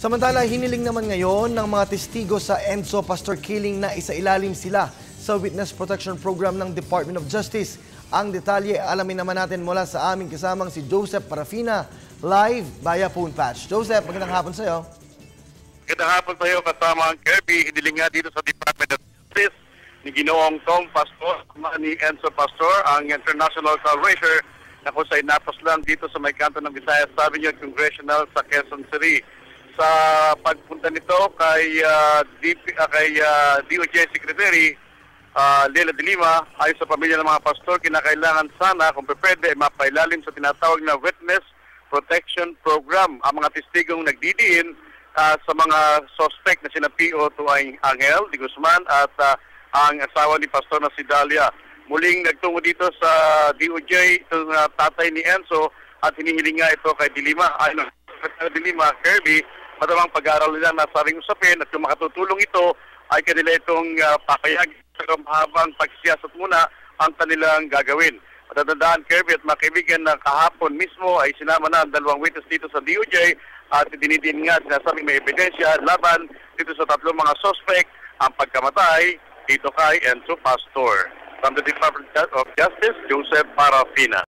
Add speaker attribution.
Speaker 1: Samantala, hiniling naman ngayon ng mga testigo sa Enzo Pastor killing na isailalim sila sa Witness Protection Program ng Department of Justice. Ang detalye, alamin naman natin mula sa aming kasamang si Joseph Parafina, live via phone patch. Joseph, magandang hapon sa iyo.
Speaker 2: Magandang hapon sa iyo, kasama ang Kirby. Hiniling nga dito sa Department of Justice ni Ginoong Tom Pastor, ni Enzo Pastor, ang International Car Racer na kung sa'y napos lang dito sa may kanto ng Visayas Avenue Congressional sa Quezon City. Sa pagpunta nito kay DOJ Secretary Leila de Lima, ayon sa pamilya ng mga pastor, kinakailangan sana kung pwede mapailalim sa tinatawag na Witness Protection Program ang mga testigong nagdidiin sa mga suspect na sina P.O. Tuay Angel de Guzman at ang asawa ni pastor na si Dalia. Muling nagtungo dito sa DOJ itong tatay ni Enzo at hinihiling nga ito kay de Lima. Ayon sa de Lima, Kirby, matamang pag-aaral nila na saring usapin at kung makatutulong ito ay kanila itong papayag sa mahabang pagsiyasat muna ang kanilang gagawin. Matatandaan, Kirby at mga kaibigan, na kahapon mismo ay sinama na ang dalawang witness dito sa DOJ at dinidin nga sinasabing may ebidensya laban dito sa tatlong mga suspect ang pagkamatay dito kay Enzo Pastor. From the Department of Justice, Joseph Parafina.